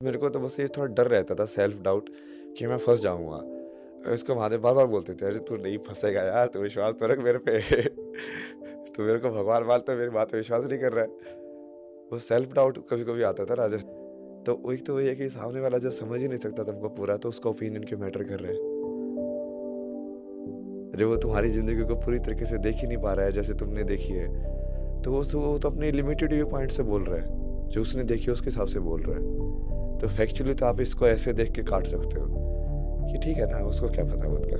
मेरे को तो बस ये थोड़ा डर रहता था, सेल्फ डाउट कि मैं फँस जाऊँगा। इसको महादेव बार-बार बोलते थे, "अरे! तू नहीं फँसेगा यार, तू विश्वास तो रख मेरे पे।" तू मेरे को भगवान मानता है, मेरी बात पे विश्वास नहीं कर रहा है। वो सेल्फ डाउट कभी-कभी आता था ना, जैसे तो एक तो वही है कि सामने वाला जब समझ ही नहीं सकता तुमको पूरा, तो उसका ओपिनियन क्यों मैटर कर रहा है? जब वो तुम्हारी ज़िंदगी को पूरी तरीके से देख ही नहीं पा रहा है जैसे तुमने देखी है, तो वो तो अपने लिमिटेड व्यू पॉइंट से बोल रहा है। जो उसने देखी है उसके हिसाब से बोल रहा है। तो फैक्चुअली तो आप इसको ऐसे देख के काट सकते हो कि ठीक है ना, उसको क्या पता खुद का।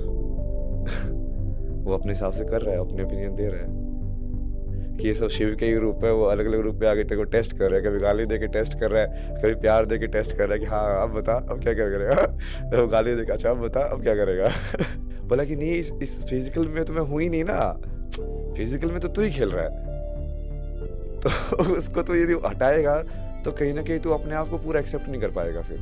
वो अपने हिसाब से कर रहा है, अपने ओपिनियन दे रहा है कि ये सब शिव के ही रूप है। वो अलग-अलग रूप में आके तेरे को टेस्ट कर रहा है, कभी गाली दे के टेस्ट कर रहा है, कभी प्यार दे के टेस्ट कर रहा है कि हाँ, अब बता अब क्या क्या करेगा? वो गाली दे के अच्छा अब बता अब क्या करेगा? बोला कि नहीं, इस फिजिकल में तो मैं हूँ ही नहीं ना, फिजिकल में तो तू ही खेल रहा है। तो उसको तो यदि हटाएगा तो कहीं न कहीं तू अपने आप को पूरा एक्सेप्ट नहीं कर पाएगा फिर।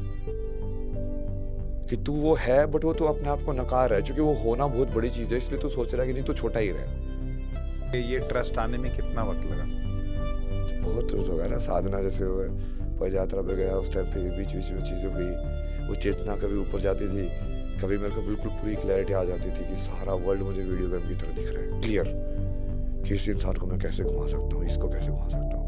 कि तू वो है, बट वो तू अपने आप को नकार रहा है, क्योंकि वो होना बहुत बड़ी चीज़ है, इसलिए तू सोच रहा है कि नहीं, तू छोटा ही रहे। ये ट्रस्ट आने में कितना वक़्त लगा? बहुत रोज़ हो गया ना, साधना जैसे हुए, पद यात्रा पे गया, उस टाइम पे बीच-बीच में चीज़ें हुई। वो चेतना कभी ऊपर जाती थी, कभी मेरे को बिल्कुल पूरी क्लैरिटी आ जाती थी कि सारा वर्ल्ड मुझे वीडियो गेम की तरह दिख रहा है, क्लियर। कि इस इंसान को मैं कैसे घुमा सकता हूँ, इसको कैसे घुमा सकता हूँ,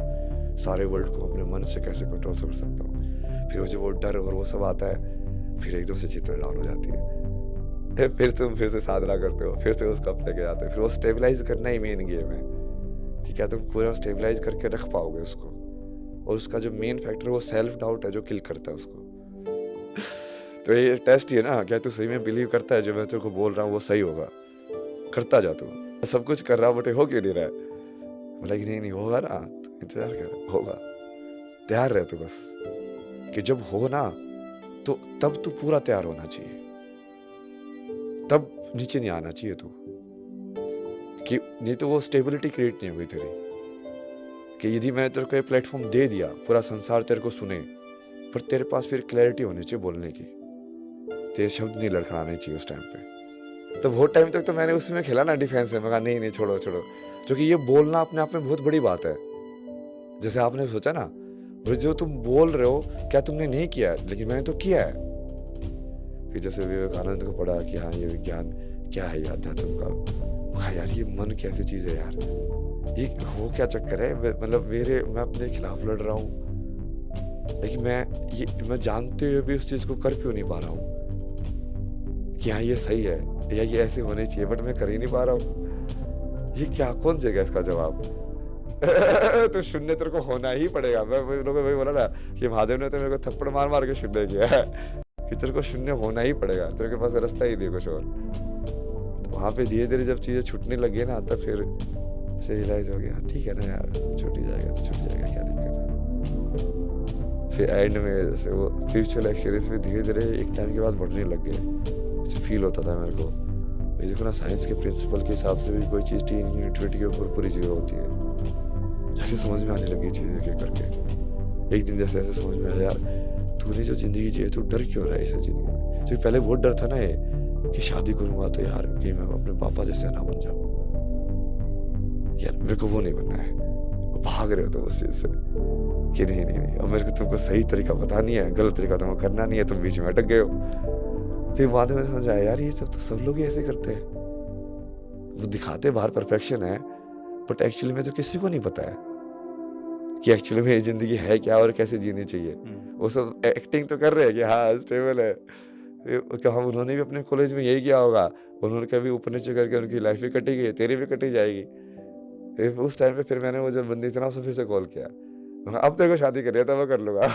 सारे वर्ल्ड को अपने मन से कैसे कंट्रोल कर सकता हूँ। फिर मुझे वो डर और वो सब आता है, फिर एकदम से चित्र डाउन हो जाती है। फिर तुम फिर से साधना करते हो, फिर से उसको अपने के जाते हो। फिर वो स्टेबलाइज़ करना ही मेन गेम है कि क्या तुम पूरा स्टेबलाइज़ करके रख पाओगे उसको। और उसका जो मेन फैक्टर है वो सेल्फ डाउट है, जो किल करता है उसको। तो ये टेस्ट ही है ना, क्या तू सही में बिलीव करता है जो मैं तेरे को बोल रहा हूँ वो सही होगा? करता जा तू। सब कुछ कर रहा हूँ बट ये हो क्यों नहीं रहा है? बोला कि नहीं, नहीं होगा ना, तो इंतज़ार कर, होगा। तैयार रह तू बस, कि जब हो ना, तो तब तू पूरा तैयार होना चाहिए। तब नीचे नहीं आना चाहिए तू, कि नहीं तो वो स्टेबिलिटी क्रिएट नहीं होगी तेरी। कि यदि मैंने तेरे को ये प्लेटफ़ॉर्म दे दिया, पूरा संसार तेरे को सुने, पर तेरे पास फिर क्लैरिटी होनी चाहिए बोलने की। तेरे शब्द नहीं लड़खड़ाने चाहिए उस टाइम पे। तो बहुत टाइम तक तो मैंने उसी में खेला ना, डिफेंस में। मैं कहा नहीं, नहीं, छोड़ो, छोड़ो। क्योंकि ये बोलना अपने आप में बहुत बड़ी बात है। जैसे आपने सोचा ना, भाई जो तुम बोल रहे हो, क्या तुमने नहीं किया है? लेकिन मैंने तो किया है। फिर जैसे विवेकानंद को पढ़ा कि हाँ, ये विज्ञान क्या है, ये अध्यात्म का। हाँ यार, ये मन कैसी चीज़ है यार? ये हो क्या चक्कर है? मतलब मैं अपने खिलाफ लड़ रहा हूँ, लेकिन मैं जानते हुए भी उस चीज़ को कर क्यों नहीं पा रहा हूँ? कि हाँ, ये सही है या ये ऐसे होने चाहिए, बट मैं कर ही नहीं पा रहा हूँ। ये क्या, कौन देगा इसका जवाब? तो शून्य तेरे को होना ही पड़ेगा। मैं वही लोगों वही बोला ना कि महादेव ने तो मेरे को थप्पड़ मार-मार के शून्य किया है कि तेरे को शून्य होना ही पड़ेगा, तेरे के पास रास्ता ही नहीं कुछ और। तो वहाँ पे धीरे-धीरे जब चीज़ें छूटने लगी ना, तब फिर ऐसे रियलाइज़ हो गया, ठीक है ना यार, छूट ही जाएगा तो छूट जाएगा, क्या दिक्कत है। फिर एंड में जैसे वो स्पिरिचुअल एक्सपीरियंस भी धीरे-धीरे एक टाइम के बाद बढ़ने लग गए। ऐसे फील होता था मेरे को, ये देखो ना, साइंस के प्रिंसिपल के हिसाब से भी कोई चीज़ टी यूनिटी के ऊपर पूरी ज़ीरो होती है। जैसे समझ में आने लगी चीज़ें एक करके। एक दिन जैसे ऐसे समझ में आया, यार तूने जो ज़िंदगी जी है, तू डर क्यों रहा है इस ज़िंदगी में? जो पहले वो डर था ना ये, कि शादी करूँगा तो यार कहीं मैं अपने पापा जैसे ना बन जाऊँ। यार मेरे को वो नहीं बनना है। वो भाग रहे हो तुम उस चीज़ से कि नहीं, नहीं, नहीं, अब मेरे को तुमको सही तरीका पता नहीं है, गलत तरीका तुमको करना नहीं है, तुम बीच में अटक गए हो। फिर बाद में समझ आया, यार ये सब तो सब लोग ही ऐसे करते हैं। वो दिखाते बाहर परफेक्शन है, बट एक्चुअली में तो किसी को नहीं पता है कि एक्चुअली में ये ज़िंदगी है क्या और कैसे जीनी चाहिए। वो सब एक्टिंग तो कर रहे हैं कि हाँ, स्टेबल है। क्या हम उन्होंने भी अपने कॉलेज में यही किया होगा। उन्होंने कभी ऊपर-नीचे करके उनकी लाइफ़ भी कटी गई, तेरी भी कटी जाएगी। फिर उस टाइम पे फिर मैंने वो जो बंदी थी ना, उसको फिर से कॉल किया। मैं कहा, अब तेरे को शादी करनी है तो मैं कर लूँगा।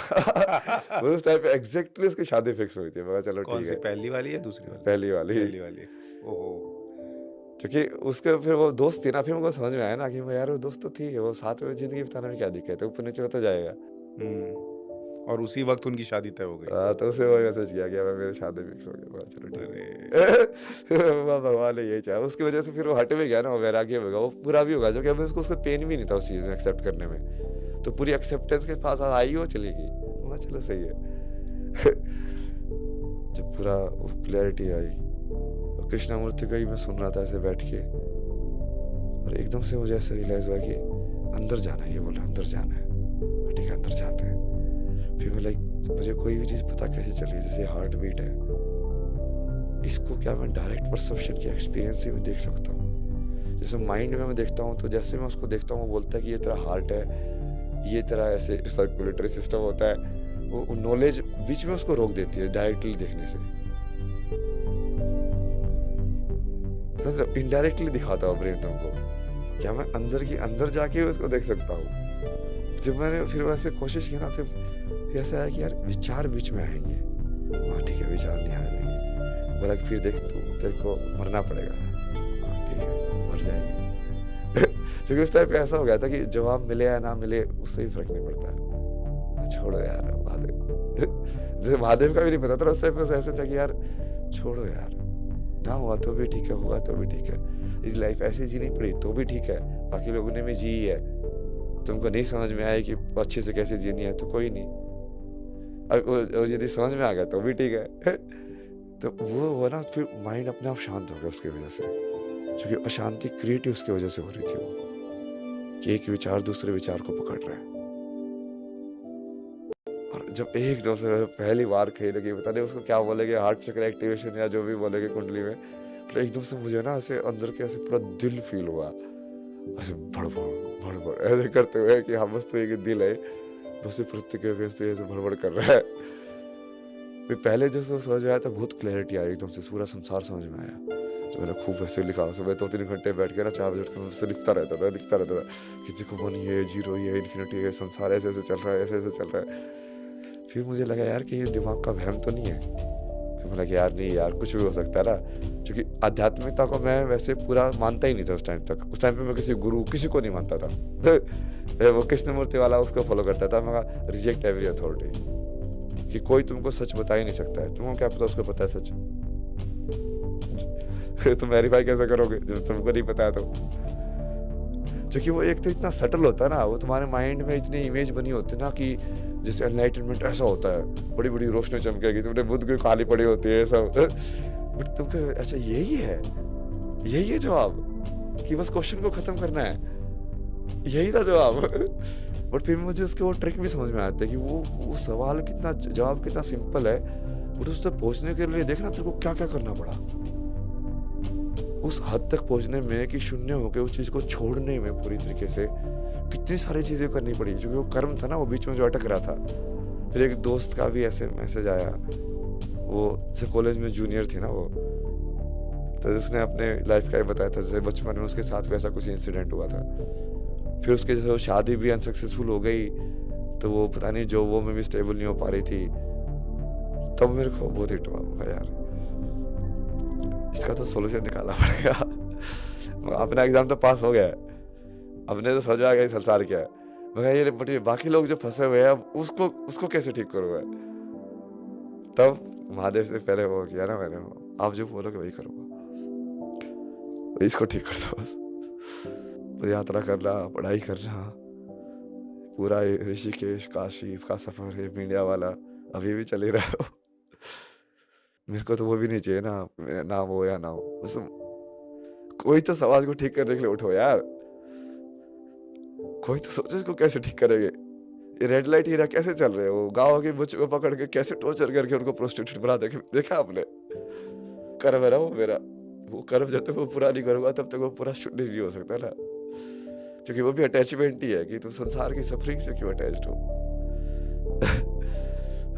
उस टाइम पे एग्ज़ैक्टली उसकी शादी फिक्स हुई थी। मैं कहा चलो ठीक कौन-सी, है। पहली वाली या दूसरी वाली? पहली वाली। पहली वाली। ओहो! क्योंकि उसके फिर वो दोस्त थी ना, फिर मेरे को समझ में आया ना कि वो यार वो दोस्त तो थी, वो साथ में ज़िंदगी बिताने में क्या दिक्कत है, ऊपर-नीचे होता जाएगा। और उसी वक़्त उनकी शादी तय हो गई। तो उसे वही मैसेज किया कि अब मेरी शादी फिक्स हो गई। मैं कहा चलो ठीक अरे! है। वाह, भगवान ने यही चाहा। उसकी वजह से फिर वो हट भी गया ना, वो वैराग्य हो गया, वो पूरा भी होगा, जो कि अभी उसको उसका पेन भी नहीं था उस चीज़ में एक्सेप्ट करने में। तो पूरी एक्सेप्टेंस के पास आई, वो चली गई। मैं कहा चलो सही है। जब पूरा वो क्लैरिटी आई, और कृष्णमूर्ति का ही मैं सुन रहा था ऐसे बैठ के, और एकदम से मुझे ऐसा रियलाइज़ हुआ कि अंदर जाना है, ये बोला अंदर जाना है। ठीक है, अंदर जाते हैं। फिर मैं लाइक तो मुझे कोई भी चीज़ पता कैसे चल रही है, जैसे हार्ट बीट है, इसको क्या मैं डायरेक्ट परसेप्शन के एक्सपीरियंस से भी देख सकता हूँ। जैसे माइंड में मैं देखता हूँ, तो जैसे मैं उसको देखता हूँ वो बोलता है कि ये तेरा हार्ट है, ये तेरा ऐसे सर्कुलेटरी सिस्टम होता है। वो नॉलेज बीच में उसको रोक देती है डायरेक्टली देखने से। समझ रहे हो? इनडायरेक्टली दिखाता हूँ ब्रेन तुमको, क्या मैं अंदर की अंदर जाके उसको देख सकता हूँ। जब मैंने फिर वैसे कोशिश की ना, तो फिर ऐसा आया कि यार विचार बीच में आएंगे। हाँ ठीक है, विचार नहीं आने देंगे। बोला कि फिर देख तू, तेरे को मरना पड़ेगा। हाँ ठीक है, मर जाएंगे। क्योंकि उस टाइप पे ऐसा हो गया था कि जवाब मिले या ना मिले उससे ही फर्क नहीं पड़ता। छोड़ो यार महादेव। जैसे महादेव का भी नहीं पता था उस टाइप पे, ऐसे था कि यार छोड़ो यार, ना हुआ तो भी ठीक है, होगा तो भी ठीक है। इस लाइफ ऐसी जीनी पड़ी तो भी ठीक है, बाकी लोगों ने भी जी है। तुमको नहीं समझ में आए कि अच्छे से कैसे जीनी है तो कोई नहीं, और यदि समझ में आ गया तो भी ठीक है। तो वो ना फिर माइंड अपने आप शांत हो गया उसकी वजह से, क्योंकि अशांति क्रिएट उसकी वजह से हो रही थी वो, कि एक विचार दूसरे विचार को पकड़ रहा है। और जब एकदम से पहली बार कही लगी, पता नहीं उसको क्या बोलेंगे, हार्ट चक्र एक्टिवेशन या जो भी बोलेंगे कुंडली में, तो एकदम से मुझे ना ऐसे अंदर के ऐसे पूरा दिल फील हुआ, ऐसे भड़बड़ ऐसे करते हुए कि हाँ बस तो एक दिल है, दूसरी प्रवृत्ति के अगेंस्ट ऐसे भड़बड़ कर रहा है। फिर पहले जैसे समझ में आया था, बहुत क्लैरिटी आई, एकदम से पूरा संसार समझ में आया। तो मैंने खूब ऐसे लिखा, सुबह 2-3 घंटे बैठ के ना 4 बजे उठ के लिखता रहता था कि देखो 1 ये 0 ये इन्फिनिटी है, संसार ऐसे ऐसे चल रहा है, ऐसे ऐसे चल रहा है। फिर मुझे लगा यार कि ये दिमाग का वहम तो नहीं है। फिर मैं लगा यार नहीं यार, कुछ भी हो सकता है ना, क्योंकि आध्यात्मिकता को मैं वैसे पूरा मानता ही नहीं था उस टाइम तक। उस टाइम पे मैं किसी गुरु किसी को नहीं मानता था। तो वो कृष्णमूर्ति वाला उसको फॉलो करता था। मैं रिजेक्ट एवरी अथॉरिटी, कि कोई तुमको सच बता ही नहीं सकता है। तुमको क्या पता उसको पता है सच? तुम वेरीफाई कैसे करोगे जब तुमको नहीं पता है? तो क्योंकि वो एक तो इतना सटल होता है ना, वो तुम्हारे माइंड में इतनी इमेज बनी होती है ना कि जैसे एनलाइटनमेंट ऐसा होता है, बड़ी बड़ी रोशनी चमकेगी, तुमने बुद्ध की खाली पड़ी होती है सब, बट तुमको अच्छा यही है जवाब, कि बस क्वेश्चन को खत्म करना है, यही था जवाब। बट फिर मुझे उसके वो ट्रिक भी समझ में आते कि वो सवाल कितना, जवाब कितना सिंपल है, बट उस तक पहुंचने के लिए देखना तेरे को क्या क्या करना पड़ा उस हद तक पहुंचने में, कि शून्य होकर उस चीज को छोड़ने में पूरी तरीके से कितनी सारी चीजें करनी पड़ी, क्योंकि वो कर्म था ना, वो बीच में जो अटक रहा था। फिर एक दोस्त का भी ऐसे मैसेज आया, वो जैसे कॉलेज में जूनियर थी ना वो, तो उसने अपने लाइफ का ही बताया था, जैसे बचपन में उसके साथ वैसा कुछ इंसिडेंट हुआ था। फिर उसके जैसे शादी भी अनसक्सेसफुल हो गई, तो वो पता नहीं जो वो में भी स्टेबल नहीं हो पा रही थी। तब मेरे को बहुत हिट हुआ, यार इसका तो सोल्यूशन निकालना पड़ेगा। अपना एग्जाम तो पास हो गया है, अपने तो समझ आ गया संसार क्या है, मगर ये बट बाकी लोग जो फंसे हुए हैं उसको कैसे ठीक करूँ मैं? तब महादेव से पहले वो किया ना मैंने, आप जो बोलोगे वही करूँगा, इसको ठीक कर दो बस। यात्रा करना, पढ़ाई करना, पूरा ऋषिकेश काशी का सफर है इंडिया वाला अभी भी चल ही रहा हो। मेरे को तो वो भी नहीं चाहिए ना वो या ना हो, बस कोई तो समाज को ठीक करने के लिए उठो यार, कोई तो सोचो इसको कैसे ठीक करेंगे। ये रेड लाइट एरिया कैसे चल रहे हो, गाँव के बच्चों को पकड़ के कैसे टॉर्चर करके उनको प्रोस्टिट्यूट बना देखा आपने? कर्म है ना वो मेरा, वो कर्म जब तक वो पूरा नहीं करूंगा तब तक वो पूरा शुद्ध नहीं हो सकता ना, क्योंकि वो भी अटैचमेंट ही है कि तुम संसार की सफरिंग से क्यों अटैच्ड हो।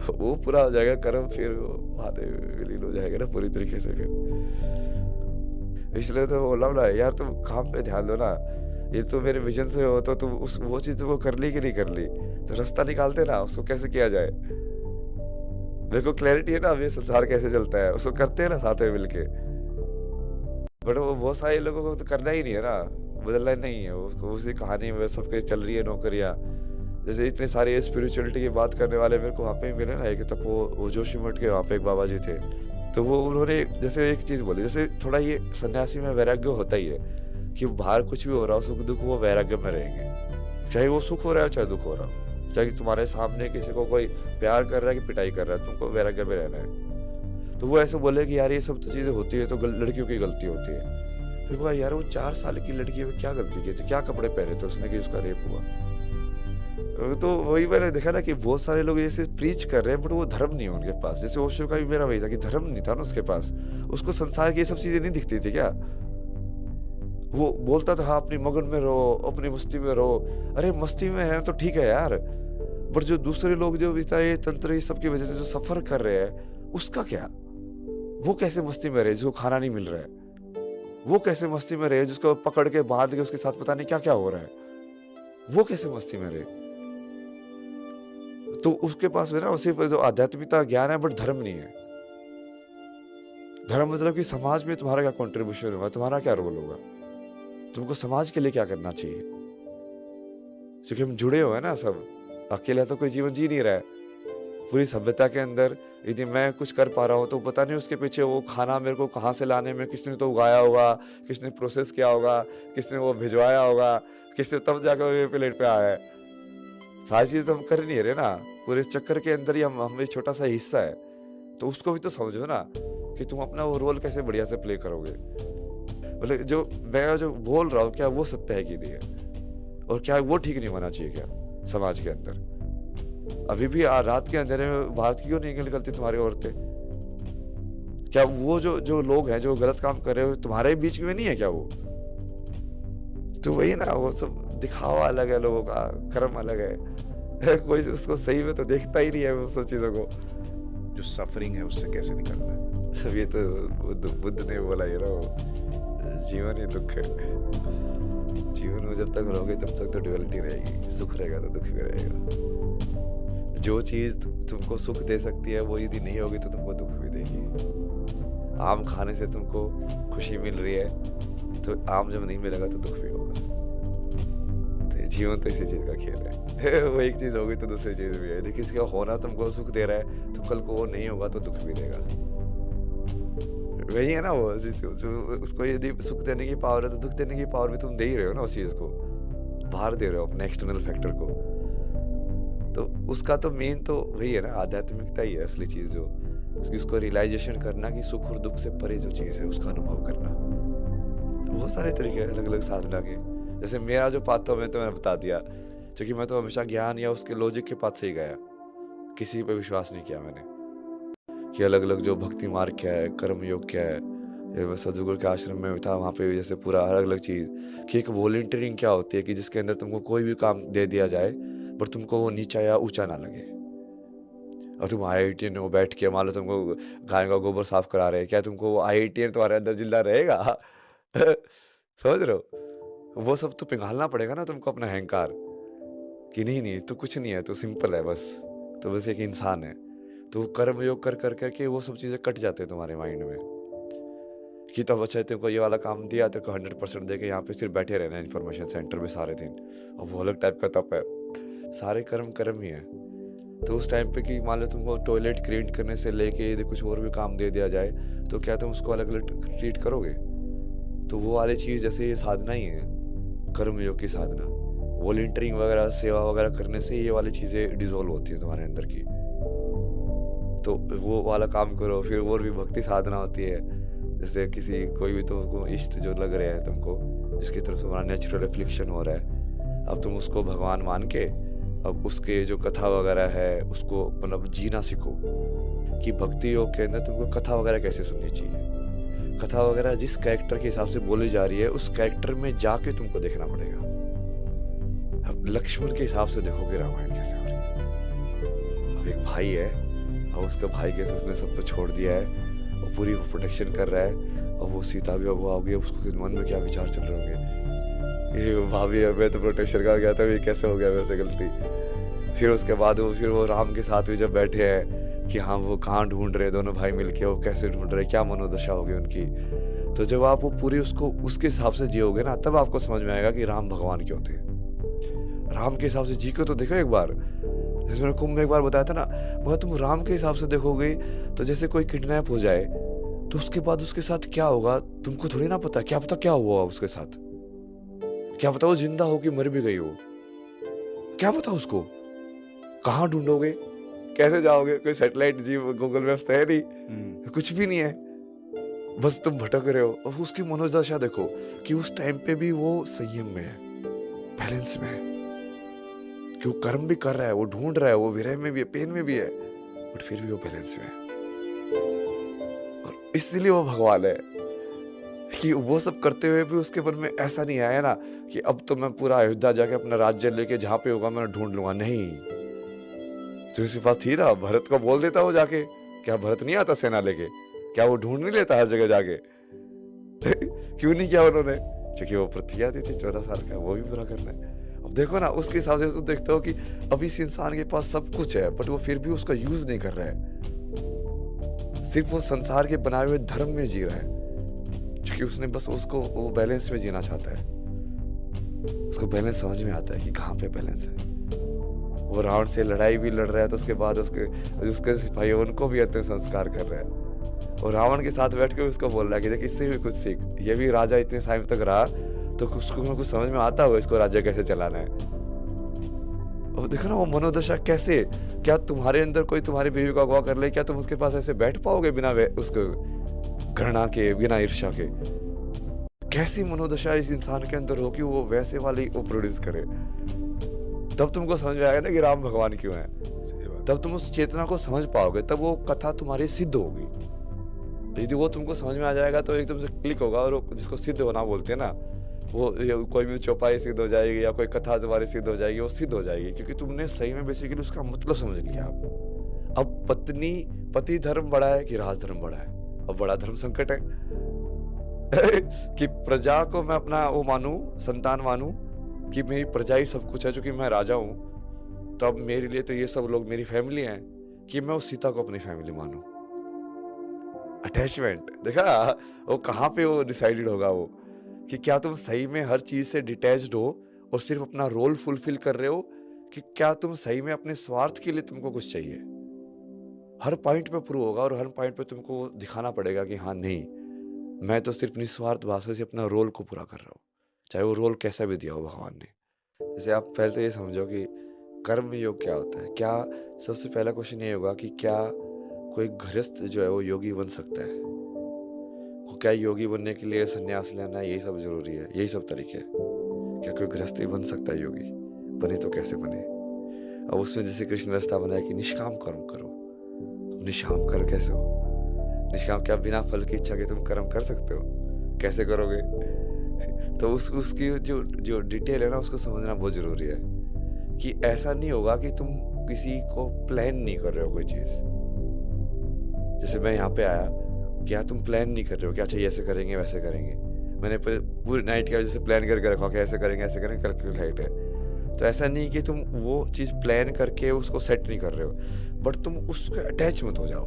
वो पूरा हो जाएगा कर्म, फिर महादेव विलीन हो जाएगा ना पूरी तरीके से। फिर इसलिए तो बोला ना यार, तुम काम पे ध्यान दो ना, ये तो मेरे विजन से हो तो तुम वो चीज वो कर ली कि नहीं कर ली, तो रास्ता निकालते ना उसको कैसे किया जाए। मेरे को क्लैरिटी है ना अब ये संसार कैसे चलता है, उसको करते हैं ना साथ में मिलके। बट वो बहुत सारे लोगों को तो करना ही नहीं है ना, बदलना नहीं है उसको, उसी कहानी में सबके चल रही है नौकरियां। जैसे इतने सारे स्पिरिचुअलिटी की बात करने वाले मेरे को वहाँ पे मिले ना, एक तब वो जोशीमठ के वहाँ पे एक बाबा जी थे, तो वो उन्होंने जैसे एक चीज बोली, जैसे थोड़ा ये सन्यासी में वैराग्य होता ही है कि बाहर कुछ भी हो रहा हो, सुख दुख वो वैराग्य में रहेंगे, चाहे वो सुख हो रहा है चाहे दुख हो रहा हो, चाहे तुम्हारे सामने किसी को कोई प्यार कर रहा है कि पिटाई कर रहा है, तुमको वैराग्य में रहना है। तो वो ऐसे बोले कि यार ये सब तो चीजें होती है, तो लड़कियों की गलती होती है। फिर बोला यार वो 4 साल की लड़की में क्या गलती की थी, क्या कपड़े पहने थे उसने कि उसका रेप हुआ? तो वही मैंने देखा ना कि बहुत सारे लोग ऐसे प्रीच कर रहे हैं बट वो धर्म नहीं है उनके पास। जैसे ओशो का भी मेरा वही था कि धर्म नहीं था ना उसके पास। उसको संसार की ये सब चीजें नहीं दिखती थी क्या? वो बोलता था हाँ अपनी मगन में रहो, अपनी मस्ती में रहो। अरे मस्ती में है तो ठीक है यार, बट जो दूसरे लोग जो इतना ये तंत्र ये सब की वजह से जो सफर कर रहे हैं उसका क्या? वो कैसे मस्ती में रहे जिसको खाना नहीं मिल रहा है? वो कैसे मस्ती में रहे जिसको पकड़ के बांध के उसके साथ पता नहीं क्या क्या हो रहा है? वो कैसे मस्ती में रहे? तो उसके पास है ना सिर्फ जो आध्यात्मिकता ज्ञान है बट धर्म नहीं है। धर्म मतलब कि समाज में तुम्हारा क्या कंट्रीब्यूशन होगा, तुम्हारा क्या रोल होगा, तुमको समाज के लिए क्या करना चाहिए। क्योंकि हम जुड़े हुए हैं ना सब, अकेला तो कोई जीवन जी नहीं रहा है। पूरी सभ्यता के अंदर यदि मैं कुछ कर पा रहा हूँ तो पता नहीं उसके पीछे वो खाना मेरे को कहाँ से लाने में किसने तो उगाया होगा, किसने प्रोसेस किया होगा, किसने वो भिजवाया होगा, किसने तब जाकर मेरे प्लेट पे आया है। सारी चीज तो हम कर नहीं रहे ना, पूरे इस चक्कर के अंदर ही हम एक छोटा सा हिस्सा है। तो उसको भी तो समझो ना कि तुम अपना वो रोल कैसे बढ़िया से प्ले करोगे। मतलब जो मैं जो बोल रहा हूँ क्या वो सत्य है कि नहीं है, और क्या वो ठीक नहीं होना चाहिए क्या समाज के अंदर? अभी भी रात के अंधेरे में बाहर क्यों नहीं निकलती तुम्हारी औरतें? क्या वो जो जो लोग हैं जो गलत काम कर रहे हो तुम्हारे बीच में नहीं है क्या वो? तो वही ना, वो सब दिखावा अलग है, लोगों का कर्म अलग है। कोई उसको सही में तो देखता ही नहीं है वो सब चीजों को। जो सफरिंग है उससे कैसे निकलना है? सब ये तो बुद्ध ने बोला ये ना, जीवन ही दुख है। जीवन में जब तक रहोगे तब तक तो ड्युअलिटी रहेगी, सुख रहेगा तो दुख भी रहेगा। जो चीज तुमको सुख दे सकती है वो यदि नहीं होगी तो तुमको दुख भी देगी। आम खाने से तुमको खुशी मिल रही है तो आम जब नहीं मिलेगा तो दुख भी होगा। तो जीवन तो इसी चीज का खेल है। वो एक चीज होगी तो दूसरी चीज भी है। यदि किसी का होना तुमको सुख दे रहा है तो कल को वो नहीं होगा तो दुख भी देगा। वही है ना वो जो उसको यदि सुख देने की पावर है तो दुख देने की पावर भी तुम दे ही रहे हो ना उस चीज को, बाहर दे रहे हो अपने एक्सटर्नल फैक्टर को। तो उसका तो मेन तो वही है ना, आध्यात्मिकता ही है असली चीज। जो उसको रियलाइजेशन करना कि सुख और दुख से परे जो चीज है उसका अनुभव करना। तो बहुत सारे तरीके हैं अलग अलग साधना के। जैसे मेरा जो पाथ था मैं तो मैंने बता दिया, क्योंकि मैं तो हमेशा ज्ञान या उसके लॉजिक के पाथ से ही गया, किसी पे विश्वास नहीं किया मैंने कि अलग अलग जो भक्ति मार्ग क्या है, कर्म योग क्या है। मैं सदगुरु के आश्रम में था, वहाँ पे जैसे पूरा अलग अलग चीज़ कि एक वॉलंटियरिंग क्या होती है कि जिसके अंदर तुमको कोई भी काम दे दिया जाए पर तुमको वो नीचा या ऊंचा ना लगे। और तुम IITian हो बैठ के, मान लो तुमको गाय का गोबर साफ करा रहे हैं, क्या तुमको वो IITian तुम्हारे अंदर जिंदा रहेगा? समझ रहे हो? वो सब तो पिघालना पड़ेगा ना तुमको, अपना अहंकार कि नहीं नहीं तो कुछ नहीं है, तो सिंपल है बस, तो बस एक इंसान है। तो कर्म योग कर कर करके वो सब चीज़ें कट जाते हैं तुम्हारे माइंड में कि तब अच्छा तुमको ये वाला काम दिया तो 100% दे के यहाँ पे सिर्फ बैठे रहना इन्फॉर्मेशन सेंटर में सारे दिन, और वो अलग टाइप का तप है। सारे कर्म कर्म ही है। तो उस टाइम पे कि मान लो तुमको टॉयलेट क्लीन करने से लेके यदि कुछ और भी काम दे दिया जाए तो क्या तुम उसको अलग अलग ट्रीट करोगे? तो वो वाली चीज़ जैसे ये साधना ही है, कर्म योग की साधना। वॉलंटियरिंग वगैरह सेवा वगैरह करने से ये वाली चीज़ें डिजोल्व होती है तुम्हारे अंदर की। तो वो वाला काम करो। फिर और भी भक्ति साधना होती है, जैसे किसी कोई भी तुमको इष्ट जो लग रहे हैं तुमको, जिसकी तरफ तुम्हारा नेचुरल रिफ्लेक्शन हो रहा है, अब तुम उसको भगवान मान के अब उसके जो कथा वगैरह है उसको मतलब जीना सीखो कि भक्ति योग के अंदर तुमको कथा वगैरह कैसे सुननी चाहिए। कथा वगैरह जिस कैरेक्टर के हिसाब से बोली जा रही है उस कैरेक्टर में जाके तुमको देखना पड़ेगा। अब लक्ष्मण के हिसाब से देखोगे रामायण कैसे हो रही है। अब एक भाई है और उसका भाई कैसे उसने सबको छोड़ दिया है और पूरी प्रोटेक्शन कर रहा है, और वो सीता भी अगुआ हो गई, उसके मन में क्या विचार चल रहे होंगे, ये भाभी है मैं तो प्रोटेक्शन का गया था, ये कैसे हो गया वैसे गलती। फिर उसके बाद वो राम के साथ भी जब बैठे हैं कि हाँ वो कहाँ ढूंढ रहे दोनों भाई मिलके, वो कैसे ढूंढ रहे, क्या मनोदशा होगी उनकी। तो जब आप वो पूरी उसको उसके हिसाब से जियोगे ना तब आपको समझ में आएगा कि राम भगवान क्यों थे। राम के हिसाब से जी के तो देखो एक बार, जैसे मैंने कुंभ में एक बार बताया था ना, मगर तुम राम के हिसाब से देखोगे तो जैसे कोई किडनैप हो जाए तो उसके बाद उसके साथ क्या होगा तुमको थोड़ी ना पता। क्या पता क्या हुआ उसके साथ, क्या पता वो जिंदा हो कि मर भी गई हो, क्या पता उसको। कहाँ ढूंढोगे, कैसे जाओगे, कोई सैटेलाइट जी गूगल मैप्स तो है नहीं, कुछ भी नहीं है, बस तुम भटक रहे हो। और उसकी मनोदशा देखो कि उस टाइम पे भी वो संयम में है, बैलेंस में है। कि वो कर्म भी कर रहा है, वो ढूंढ रहा है, वो विरह में भी है, पेन में भी है, बट फिर भी वो बैलेंस में है। और इसलिए वो भगवान है कि वो सब करते हुए भी उसके मन में ऐसा नहीं आया ना कि अब तो मैं पूरा अयोध्या जाके अपना राज्य लेके जहां पे होगा मैं ढूंढ लूंगा। नहीं, जो इसके पास थी ना, भरत को बोल देता वो जाके। क्या भरत नहीं आता सेना लेके? क्या वो ढूंढ नहीं लेता हर जगह जाके? क्यों नहीं किया उन्होंने? क्योंकि वो प्रतिज्ञा दी थी 14 साल का, वो भी पूरा करना है। अब देखो ना, उसके हिसाब से तुम देखते हो कि अब इस इंसान के पास सब कुछ है, बट वो फिर भी उसका यूज नहीं कर रहा है। सिर्फ वो संसार के बनाए हुए धर्म में जी रहा है, क्योंकि उसने बस उसको वो बैलेंस में जीना चाहता है। उसको बैलेंस समझ में आता है कि कहाँ पे बैलेंस है। वो रावण से लड़ाई भी लड़ रहा है, तो उसके बाद उसके सिपाही उनको भी अंतिम संस्कार कर रहे हैं। और रावण के साथ बैठ के उसको बोल रहा है कि देख, इससे भी कुछ सीख। ये भी राजा इतने टाइम तक रहा, तो कुछ समझ में आता होगा इसको राज्य कैसे चलाना है। और देखो ना वो मनोदशा कैसे, क्या तुम्हारे अंदर कोई तुम्हारी बीवी को अगवा कर ले, क्या तुम उसके पास ऐसे बैठ पाओगे बिना उसको घृणा के, बिना ईर्ष्या के? कैसी मनोदशा इस इंसान के अंदर हो कि वो वैसे वाली वो प्रोड्यूस करे? तब तुमको समझ में आएगा ना कि राम भगवान क्यों है। तब तुम उस चेतना को समझ पाओगे, तब वो कथा तुम्हारी सिद्ध होगी। यदि वो तुमको समझ में आ जाएगा तो एकदम से क्लिक होगा, और जिसको सिद्ध होना बोलते हैं ना, वो कोई भी चौपाई सिद्ध हो जाएगी या कोई कथा तुम्हारी सिद्ध हो जाएगी, वो सिद्ध हो जाएगी, क्योंकि तुमने सही में बेसिकली उसका मतलब समझ लिया। अब पति धर्म बड़ा है कि राज धर्म बड़ा है? अब बड़ा धर्म संकट है कि प्रजा को मैं अपना वो मानूं, संतान मानूं कि मेरी प्रजा ही सब कुछ है, चूंकि मैं राजा हूं, तो अब मेरे लिए तो ये सब लोग मेरी फैमिली हैं, कि मैं उस सीता को अपनी फैमिली मानूं। अटैचमेंट देखा वो कहाँ पे वो डिसाइडेड होगा, वो कि क्या तुम सही में हर चीज से डिटैच्ड हो और सिर्फ अपना रोल फुलफिल कर रहे हो, कि क्या तुम सही में अपने स्वार्थ के लिए तुमको कुछ चाहिए। हर पॉइंट पे प्रूव होगा, और हर पॉइंट पे तुमको दिखाना पड़ेगा कि हाँ नहीं, मैं तो सिर्फ निस्वार्थ भाव से अपना रोल को पूरा कर रहा हूँ, चाहे वो रोल कैसा भी दिया हो भगवान ने। जैसे आप पहले तो ये समझो कि कर्म योग क्या होता है। क्या सबसे पहला क्वेश्चन ये होगा कि क्या कोई गृहस्थ जो है वो योगी बन सकता है? क्या योगी बनने के लिए संन्यास लेना, यही सब जरूरी है, यही सब तरीके? क्या कोई गृहस्थ ही बन सकता है योगी? बने तो कैसे बने? अब उसमें जैसे कृष्ण रास्ता बनाया कि निष्काम कर्म करो। निष्काम कर्म कैसे हो? निष्काम क्या बिना फल की इच्छा के तुम कर्म कर सकते हो? कैसे करोगे? तो उसकी जो डिटेल है ना, उसको समझना बहुत जरूरी है कि ऐसा नहीं होगा कि तुम किसी को प्लान नहीं कर रहे हो कोई चीज। जैसे मैं यहाँ पे आया, क्या तुम प्लान नहीं कर रहे हो कि अच्छा ये ऐसे करेंगे वैसे करेंगे? मैंने पूरी नाइट का जैसे प्लान करके रखा कि ऐसे करेंगे कैलकुलेट है। तो ऐसा नहीं कि तुम वो चीज प्लान करके उसको सेट नहीं कर रहे हो, बट तुम उसको अटैच मत हो जाओ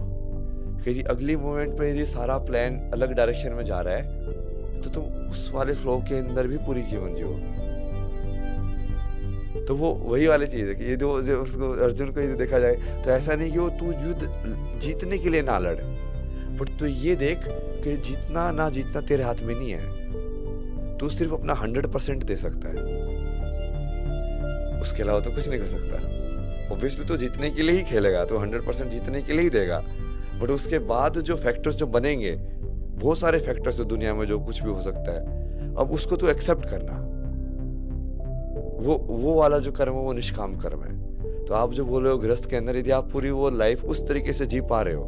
कि अगली मोमेंट पे यदि सारा प्लान अलग डायरेक्शन में जा रहा है, तो तुम उस वाले फ्लो के अंदर भी पूरी जीवन जियो। तो वो वही वाली चीज है कि ये जो उसको अर्जुन को यदि देखा जाए, तो ऐसा नहीं कि वो तू युद्ध जीतने के लिए ना लड़, बट तू ये देख कि जीतना ना जीतना तेरे हाथ में नहीं है। तू सिर्फ अपना 100% दे सकता है, उसके अलावा तो कुछ नहीं कर सकता। ऑब्वियसली तो जीतने के लिए ही खेलेगा, तो 100% जीतने के लिए ही देगा, बट उसके बाद जो फैक्टर्स जो बनेंगे, बहुत सारे फैक्टर्स है दुनिया में जो कुछ भी हो सकता है, अब उसको तो एक्सेप्ट करना। वो वाला जो कर्म है वो निष्काम कर्म है। तो आप जो बोल रहे हो गृहस्थ के अंदर यदि आप पूरी वो लाइफ उस तरीके से जी पा रहे हो,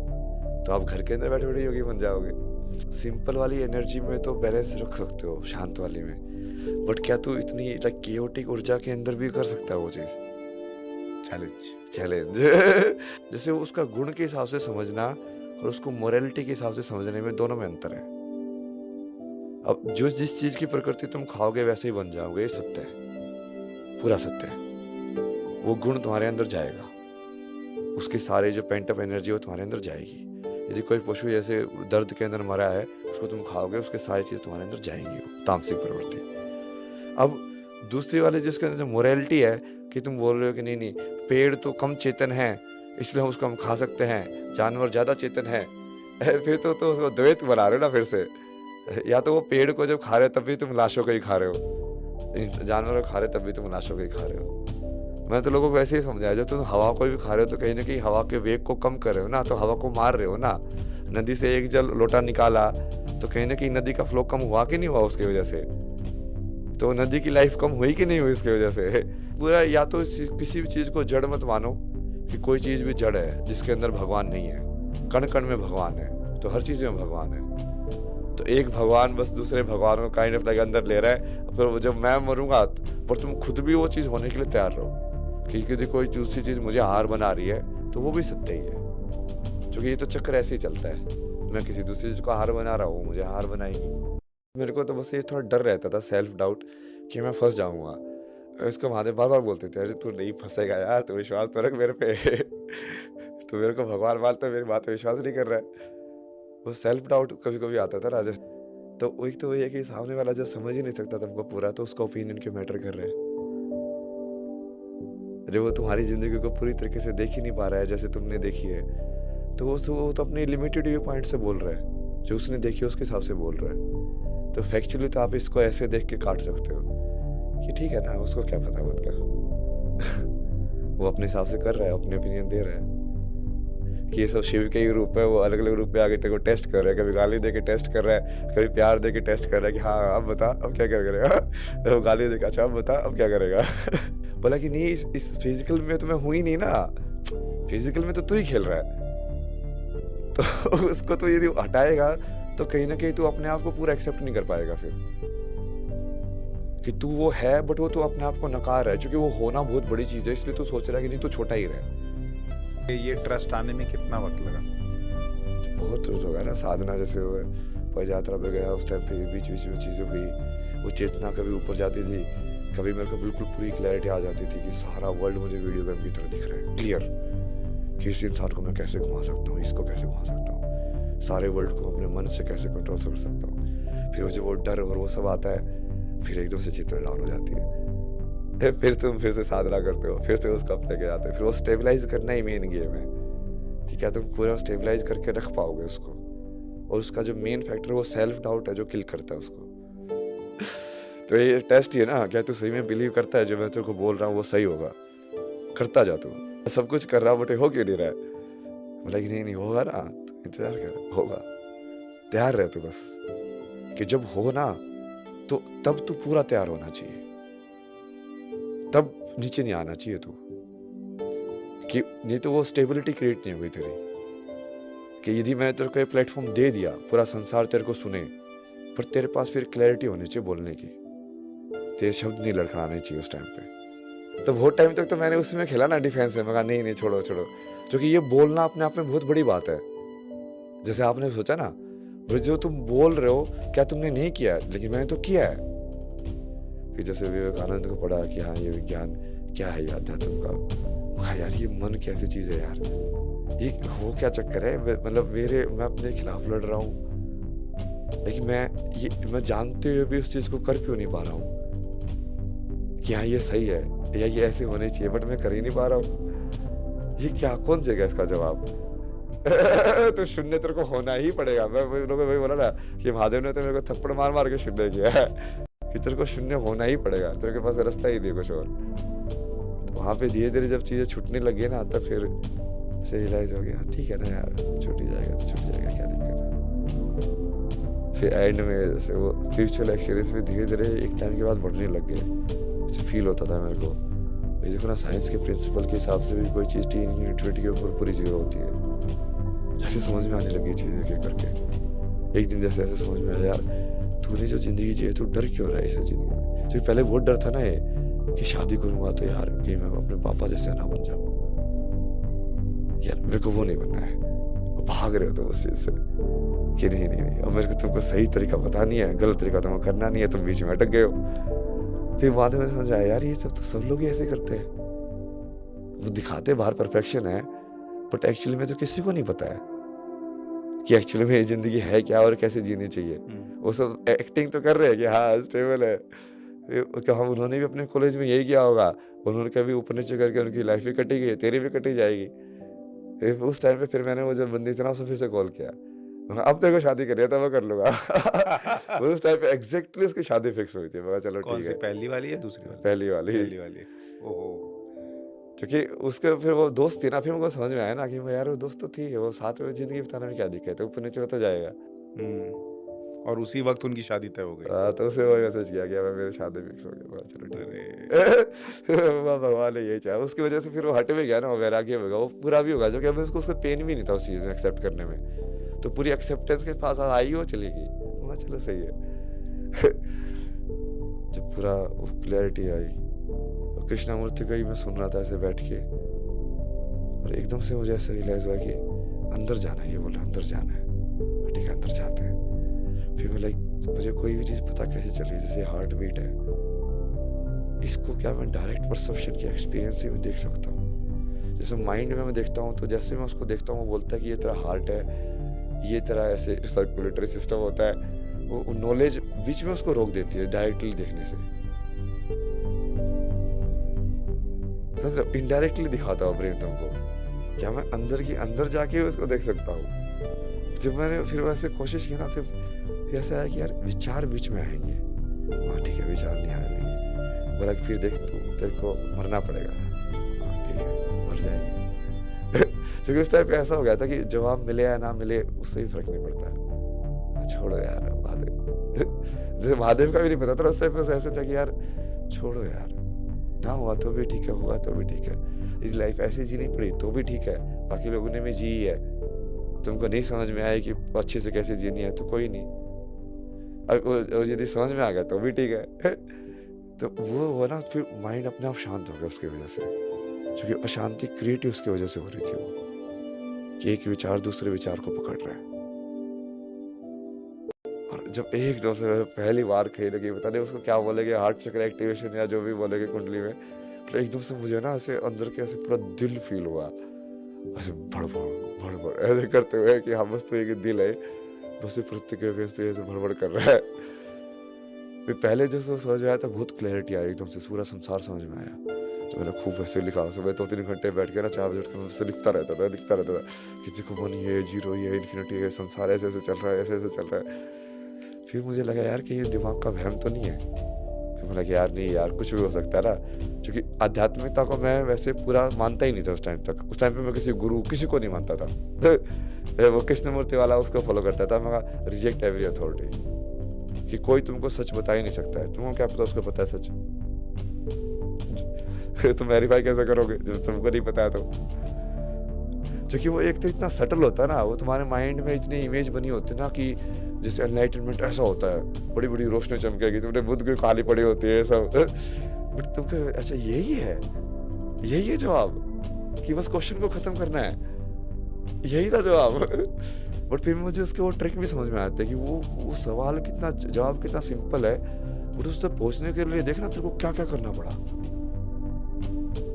तो आप घर के अंदर बैठे बैठे योगी बन जाओगे। सिंपल वाली एनर्जी में तो बैलेंस रख सकते हो, शांत वाली में, बट क्या तू इतनी लाइक केओटिक ऊर्जा के अंदर भी कर सकता है वो चीज? चैलेंज जैसे उसका गुण के हिसाब से समझना और उसको मोरालिटी के हिसाब से समझने में, दोनों में अंतर है। अब जिस चीज की प्रकृति तुम खाओगे वैसे ही बन जाओगे, ये सत्य है, पूरा सत्य है। वो गुण तुम्हारे अंदर जाएगा, उसकी सारी जो पेंट अप एनर्जी वो तुम्हारे अंदर जाएगी। यदि कोई पशु जैसे दर्द के अंदर मरा है, उसको तुम खाओगे, उसके सारी चीज तुम्हारे अंदर जाएंगी, तामसिक प्रवृत्ति। अब दूसरी वाले जिसके अंदर जो मोरालिटी है कि तुम बोल रहे हो कि नहीं पेड़ तो कम चेतन है इसलिए हम उसको हम खा सकते हैं, जानवर ज्यादा चेतन है, फिर तो उसको द्वैत बना रहे हो ना फिर से। या तो वो पेड़ को जब खा रहे हो तब भी तुम लाशों को ही खा रहे हो, जानवर को खा रहे हो तब भी तुम लाशों को ही खा रहे हो। मैं तो लोगों को वैसे ही समझाया, जब तुम हवा को भी खा रहे हो तो कहीं ना कहीं हवा के वेग को कम कर रहे हो ना, तो हवा को मार रहे हो ना। नदी से एक जल लोटा निकाला तो कहीं ना कहीं नदी का फ्लो कम हुआ कि नहीं हुआ उसकी वजह से? तो नदी की लाइफ कम हुई कि नहीं हुई इसकी वजह से? पूरा या तो किसी भी चीज़ को जड़ मत मानो कि कोई चीज़ भी जड़ है जिसके अंदर भगवान नहीं है। कण कण में भगवान है, तो हर चीज़ में भगवान है। तो एक भगवान बस दूसरे भगवान को काइंड ऑफ लाइक अंदर ले रहा है, फिर जब मैं मरूंगा पर तुम खुद भी वो चीज़ होने के लिए तैयार रहो कि यदि कोई दूसरी चीज़ मुझे हार बना रही है तो वो भी सत्य ही है, क्योंकि ये तो चक्कर ऐसे ही चलता है। मैं किसी दूसरी चीज़ को हार बना रहा हूँ, मुझे हार बनाएगी। मेरे को तो बस ये थोड़ा डर रहता था, सेल्फ डाउट, कि मैं फंस जाऊंगा। इसको महादेव बार बार बोलते थे, अरे तू नहीं फंसेगा यार, तू विश्वास तो रख मेरे पे। तो मेरे को भगवान मानता है, मेरी बात पे विश्वास नहीं कर रहा है। वो सेल्फ डाउट कभी कभी आता था राजेश। तो एक तो वही है कि सामने वाला जब समझ ही नहीं सकता तुमको पूरा, तो उसका ओपिनियन क्यों मैटर कर रहा है? जब वो तुम्हारी जिंदगी को पूरी तरीके से देख ही नहीं पा रहा है जैसे तुमने देखी है, तो वो तो अपने लिमिटेड व्यू पॉइंट से बोल रहा है, जो उसने देखी है उसके हिसाब से बोल रहा है। तो फैक्चुअली तो आप इसको ऐसे देख के काट सकते हो कि ठीक है ना, उसको क्या पता मत क्या। वो अपने हिसाब से कर रहा है, अपने ओपिनियन दे रहा है कि ये सब शिव के ही रूप है। वो अलग अलग रूप में आगे तेरे को टेस्ट कर रहा है, कभी गाली दे के टेस्ट कर रहा है, कभी प्यार दे के टेस्ट कर रहा है कि हाँ अब बता अब क्या क्या करेगा। तो गाली दे के अच्छा अब बता अब क्या करेगा। बोला कि नहीं, इस फिजिकल में तो मैं हूं ही नहीं ना, फिजिकल में तो तू ही खेल रहा है। तो उसको तो यदि हटाएगा तो कहीं ना कहीं तू अपने आप को पूरा एक्सेप्ट नहीं कर पाएगा फिर, कि तू वो है बट वो तू अपने आप को नकार रहा है, क्योंकि वो होना बहुत बड़ी चीज है, इसलिए तू सोच रहा है कि नहीं तू छोटा ही रहे। ये ट्रस्ट आने में कितना वक्त लगा? बहुत रोज होगा ना, साधना जैसे हुए, पद यात्रा पे गया उस टाइम पे बीच बीच में चीजें हुई, वो चेतना कभी ऊपर जाती थी, कभी मेरे को बिल्कुल पूरी क्लैरिटी आ जाती थी कि सारा वर्ल्ड मुझे वीडियो गेम की तरह दिख रहा है, क्लियर, कि इस इंसान को मैं कैसे घुमा सकता हूँ, इसको कैसे घुमा सकता हूँ, सारे वर्ल्ड को अपने मन से कैसे कंट्रोल कर सकता हूँ। फिर मुझे वो डर और वो सब आता है, फिर एकदम से चित्र डाउन हो जाती है, फिर तुम फिर से साधना करते हो, फिर से उसको अपने के जाते हो। फिर वो स्टेबलाइज करना ही मेन गेम है कि क्या तुम पूरा स्टेबलाइज करके रख पाओगे उसको, और उसका जो मेन फैक्टर वो सेल्फ डाउट है जो किल करता है उसको। तो ये टेस्ट ही है ना, क्या तू सही में बिलीव करता है जो मैं तेरे को बोल रहा हूँ वो सही होगा? करता जा, तू सब कुछ कर रहा बटे हो क्यों नहीं रहा है? बोला कि नहीं नहीं होगा ना, तो इंतजार कर, होगा, तैयार रह तू बस, कि जब हो ना तो तब तू पूरा तैयार होना चाहिए, तब नीचे नहीं आना चाहिए तू, कि नहीं तो वो स्टेबिलिटी क्रिएट नहीं होगी तेरी, कि यदि मैंने तेरे को ये प्लेटफॉर्म दे दिया, पूरा संसार तेरे को सुने, पर तेरे पास फिर क्लैरिटी होनी चाहिए बोलने की, तेरे शब्द नहीं लड़खड़ाने चाहिए उस टाइम पे। तो बहुत टाइम तक तो मैंने उसमें खेला ना, डिफेंस में, मैं कहा नहीं नहीं छोड़ो छोड़ो, क्योंकि ये बोलना अपने आप में बहुत बड़ी बात है। जैसे आपने सोचा ना, जो तुम बोल रहे हो क्या तुमने नहीं किया है, लेकिन मैंने तो किया है। फिर जैसे विवेकानंद को पढ़ा कि हाँ ये विज्ञान क्या है, ये अध्यात्म का, हाँ यार ये मन कैसी चीज है यार, ये हो क्या चक्कर है, मतलब मैं अपने खिलाफ लड़ रहा हूँ, लेकिन मैं जानते हुए भी उस चीज को कर क्यों नहीं पा रहा हूँ, कि हाँ ये सही है या ये ऐसे होने चाहिए, बट मैं कर ही नहीं पा रहा हूँ। ये क्या, कौन देगा इसका जवाब? तो शून्य तेरे को होना ही पड़ेगा। मैं वही बोला ना कि महादेव ने तो मेरे को थप्पड़ मार मार के शून्य किया है, कि तेरे को शून्य होना ही पड़ेगा, तेरे के पास रास्ता ही नहीं कुछ और। तो वहां पे धीरे धीरे जब चीजें छूटने लगी ना, तब फिर से रियलाइज हो गया ठीक है ना यार, छूट ही जाएगा तो छूट जाएगा, क्या दिक्कत है। फिर एंड में जैसे वो स्पिरिचुअल एक्सपीरियंस में धीरे धीरे एक टाइम के बाद बढ़ने लग गए, ऐसे फील होता था मेरे को, ये देखो ना साइंस के प्रिंसिपल के हिसाब से भी कोई चीज़ टी यूनिटी के ऊपर पूरी जीरो होती है। जैसे समझ में आने लगी चीज़ें एक करके, एक दिन जैसे ऐसे समझ में आया यार, तूने जो जिंदगी जी है तो डर क्यों रहा है इस जिंदगी में? क्योंकि पहले वो डर था ना ये कि शादी करूंगा तो यार कि मैं अपने पापा जैसे ना बन जाऊं, यार मेरे को वो नहीं बनना है। वो भाग रहे हो तो उस चीज से कि नहीं नहीं नहीं, अब मेरे को तुमको सही तरीका पता नहीं है, गलत तरीका तुमको करना नहीं है, तुम बीच में अटक गए हो। फिर बाद में समझ आया यार ये सब तो सब लोग ही ऐसे करते हैं, वो दिखाते बाहर परफेक्शन है, बट एक्चुअली में तो किसी को नहीं पता है कि एक्चुअली में ये जिंदगी है क्या और कैसे जीनी चाहिए। वो सब एक्टिंग तो कर रहे हैं कि हाँ स्टेबल है, हम उन्होंने भी अपने कॉलेज में यही किया होगा, उन्होंने कभी ऊपर नीचे करके उनकी लाइफ भी कटी गई, तेरी भी कटी जाएगी। उस टाइम पे फिर मैंने वो जो बंदी थी ना उसको फिर से कॉल किया, अब तेरे को शादी कर रही है तो मैं कर लूंगा। उस टाइम पे एग्जैक्टली उसकी शादी फिक्स हुई थी, मैं चलो ठीक है। पहली वाली या दूसरी वाली? पहली वाली। ओहो। क्योंकि उसके फिर वो दोस्त थी ना, फिर मुझको समझ में आया ना कि यार वो दोस्त तो थी, वो साथ में जिंदगी बिताने में क्या दिक्कत है, ऊपर नीचे होता जाएगा। और उसी वक्त उनकी शादी तय हो गई। हाँ, तो उसे वही मैसेज किया गया, मैं मेरे शादी फिक्स हो गया। बोला चलो ठीक अरे! है। वाह, भगवान ने यही चाहा। उसकी वजह से फिर वो हट भी गया ना, वो वैराग्य हो गया, वो पूरा भी होगा, जो कि अभी उसको पेन भी नहीं था उस चीज़ में एक्सेप्ट करने में। तो पूरी एक्सेप्टेंस के पास आई, वो चली गई। मैं चलो सही है। जब पूरा वो क्लैरिटी आई, और कृष्णामूर्ति का ही मैं सुन रहा था ऐसे बैठ के, और एकदम से मुझे ऐसा रियलाइज हुआ कि अंदर जाना है। ये बोला अंदर जाना है, ठीक है अंदर जाते हैं। फिर मैं लाइक, मुझे कोई भी चीज़ पता कैसे चल रही है, जैसे हार्ट बीट है, इसको क्या मैं डायरेक्ट परसेप्शन के एक्सपीरियंस से भी देख सकता हूँ। जैसे माइंड में मैं देखता हूँ, तो जैसे मैं उसको देखता हूँ वो बोलता है कि ये तेरा हार्ट है, ये तेरा ऐसे सर्कुलेटरी सिस्टम होता है। वो नॉलेज बीच में उसको रोक देती है डायरेक्टली देखने से। समझ रहे हो, इनडायरेक्टली दिखाता हूँ ब्रेन तुमको, क्या मैं अंदर की अंदर जाके उसको देख सकता हूँ। जब मैंने फिर वैसे कोशिश की ना, तो फिर ऐसा आया कि यार विचार बीच में आएंगे। हाँ ठीक है, विचार नहीं आने लगे। बोला कि फिर देख तू, तेरे को मरना पड़ेगा। हाँ ठीक है, मर जाएगी। क्योंकि उस टाइम पे ऐसा हो गया था कि जवाब मिले या ना मिले उससे ही फर्क नहीं पड़ता है। छोड़ो यार महादेव। जैसे महादेव का भी नहीं पता था उस टाइम पे, ऐसे था कि यार छोड़ो यार, ना हुआ तो भी ठीक है, हुआ तो भी ठीक है। इस लाइफ ऐसी जीनी पड़ी तो भी ठीक है, बाकी लोगों ने भी जी है। तुमको नहीं समझ में आए कि अच्छे से कैसे जीनी है तो कोई नहीं, और यदि समझ में आ गया तो भी ठीक है। तो वो ना फिर माइंड अपने आप शांत हो गया उसकी वजह से, क्योंकि अशांति क्रिएट उसकी वजह से हो रही थी वो, कि एक विचार दूसरे विचार को पकड़ रहा है। और जब एकदम से पहली बार कहीं लगी, पता नहीं उसको क्या बोलेंगे, हार्ट चक्र एक्टिवेशन या जो भी बोलेंगे कुंडली में, तो एकदम से मुझे ना ऐसे अंदर के ऐसे पूरा दिल फील हुआ, ऐसे भड़बड़ ऐसे करते हुए कि हाँ बस तो एक दिल है, बस पृथ्वी के ऐसे भड़बड़ कर रहा है। फिर पहले जो समझ में आया था, बहुत क्लैरिटी आई, एकदम से पूरा संसार समझ में आया। तो मैंने खूब वैसे लिखा, सुबह 2-3 घंटे बैठ के ना 4 बजे उठ के उससे लिखता रहता था कि देखो 1 है, 0 है, इन्फिनिटी है, संसार ऐसे ऐसे चल रहा है, ऐसे ऐसे चल रहा है। फिर मुझे लगा यार कि ये दिमाग का वहम तो नहीं है। फिर मैं लगा यार नहीं यार, कुछ भी हो सकता है ना, क्योंकि आध्यात्मिकता को मैं वैसे पूरा मानता ही नहीं था उस टाइम तक। उस टाइम पे मैं किसी गुरु किसी को नहीं मानता था। तो वो कृष्णमूर्ति वाला उसको फॉलो करता था। मैं रिजेक्ट एवरी अथॉरिटी, कि कोई तुमको सच बता ही नहीं सकता है। तुमको क्या पता उसको पता है सच? तुम वेरीफाई कैसे करोगे जब तुमको नहीं पता है? तो क्योंकि वो एक तो इतना सटल होता है ना, वो तुम्हारे माइंड में इतनी इमेज बनी होती है ना कि जैसे एनलाइटनमेंट ऐसा होता है, बड़ी बड़ी रोशनी चमकेगी, तुमने बुद्ध की खाली पड़ी होती है सब। बट तुमको अच्छा यही है जवाब, कि बस क्वेश्चन को खत्म करना है, यही था जवाब। बट फिर मुझे उसके वो ट्रिक भी समझ में आते कि वो सवाल कितना, जवाब कितना सिंपल है, बट उस तक पहुंचने के लिए देखना तेरे को क्या क्या करना पड़ा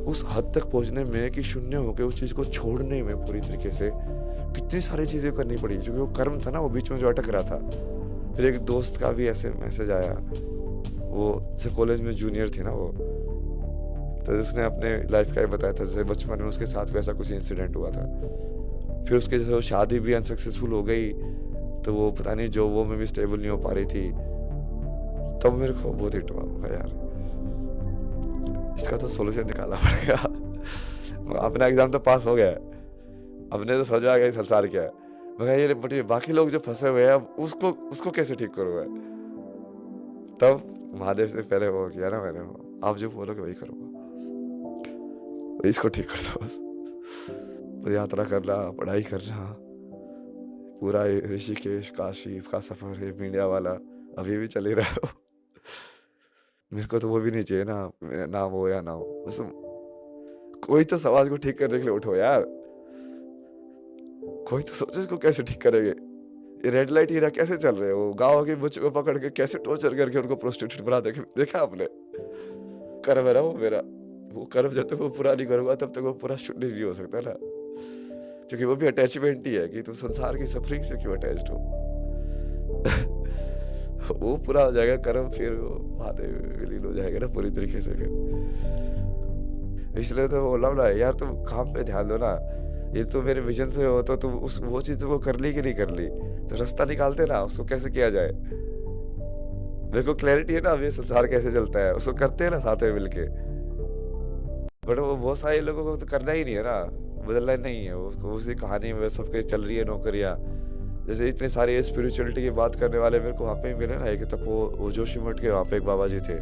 उस हद तक पहुंचने में, कि शून्य होकर उस चीज को छोड़ने में पूरी तरीके से कितनी सारी चीजें करनी पड़ी, क्योंकि वो कर्म था ना, वो बीच में जो अटक रहा था। फिर एक दोस्त का भी ऐसे मैसेज आया, वो जैसे कॉलेज में जूनियर थी ना वो, तो उसने अपने लाइफ का ही बताया था, जैसे बचपन में उसके साथ वैसा कुछ इंसिडेंट हुआ था। फिर उसके जैसे वो शादी भी अनसक्सेसफुल हो गई, तो वो पता नहीं जो वो में भी स्टेबल नहीं हो पा रही थी। तब मेरे को बहुत हिट हुआ, यार इसका तो सोल्यूशन निकालना पड़ेगा। अपना एग्जाम तो पास हो गया है, अपने तो समझ आ गया संसार क्या है, मगर ये बट बाकी लोग जो फंसे हुए हैं, उसको कैसे ठीक करूँ मैं? तब महादेव से पहले वो किया ना मैंने, आप जो बोलोगे वही करूँगा, इसको ठीक कर दो बस। यात्रा करना, पढ़ाई करना, पूरा ऋषिकेश काशी का सफर है मीडिया वाला अभी भी चल ही रहा है। मेरे को तो वो भी नहीं चाहिए ना वो या ना हो, बस कोई तो समाज को ठीक करने के लिए उठो यार। कोई तो सोचो इसको कैसे ठीक करेंगे। ये रेड लाइट हीरा कैसे चल रहे हैं, वो गाँव के बच्चों को पकड़ के कैसे टॉर्चर करके उनको प्रोस्टिट्यूट बना दे, देखा आपने? कर्म है ना वो मेरा, वो कर्म जब तक वो पूरा नहीं करूंगा तब तक वो पूरा शुद्ध नहीं हो सकता ना, क्योंकि वो भी अटैचमेंट ही है कि तुम संसार की सफरिंग से क्यों अटैच्ड हो। वो पूरा हो जाएगा कर्म, फिर वो महादेव विलीन हो जाएगा ना पूरी तरीके से। फिर इसलिए तो बोला ना यार, तुम काम पे ध्यान दो ना। ये तो मेरे विजन से हो तो तुम वो चीज वो कर ली कि नहीं कर ली, तो रास्ता निकालते ना उसको कैसे किया जाए। मेरे को क्लैरिटी है ना अब ये संसार कैसे चलता है, उसको करते हैं ना साथ में मिलके। बट वो बहुत सारे लोगों को तो करना ही नहीं है ना, बदलना नहीं है उसको, उसी कहानी में सबके चल रही है नौकरियां, जैसे इतने सारे स्पिरिचुअलिटी की बात करने वाले मेरे को वहाँ पे ही मिले ना, एक तब वो जोशीमठ के वहाँ पे एक बाबा जी थे,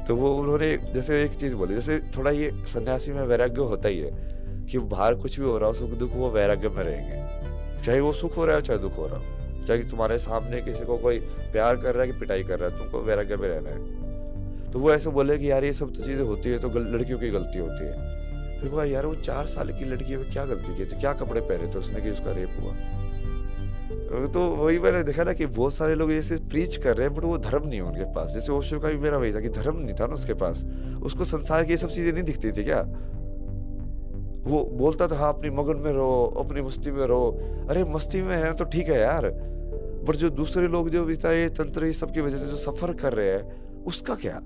तो वो उन्होंने जैसे एक चीज़ बोली, जैसे थोड़ा ये सन्यासी में वैराग्य होता ही है कि बाहर कुछ भी हो रहा हो, सुख दुख, वो वैराग्य में रहेंगे, चाहे वो सुख हो रहा है चाहे दुख हो रहा हो, चाहे तुम्हारे सामने किसी को कोई प्यार कर रहा है कि पिटाई कर रहा है, तुमको वैराग्य में रहना है। तो वो ऐसे बोले कि यार ये सब तो चीज़ें होती है, तो लड़कियों की गलती होती है। फिर कहा यार वो 4 साल की लड़की में क्या गलती की थी, क्या कपड़े पहने थे उसने कि उसका रेप हुआ। तो वही मैंने देखा ना कि बहुत सारे लोग ऐसे प्रीच कर रहे हैं, बट वो धर्म नहीं है उनके पास। जैसे ओशो का भी मेरा वही था कि धर्म नहीं था ना उसके पास, उसको संसार की ये सब चीजें नहीं दिखती थी क्या। वो बोलता था हाँ अपनी मगन में रहो, अपनी मस्ती में रहो। अरे मस्ती में है तो ठीक है यार, बट जो दूसरे लोग जो ये तंत्र ये सब की वजह से जो सफर कर रहे हैं उसका क्या,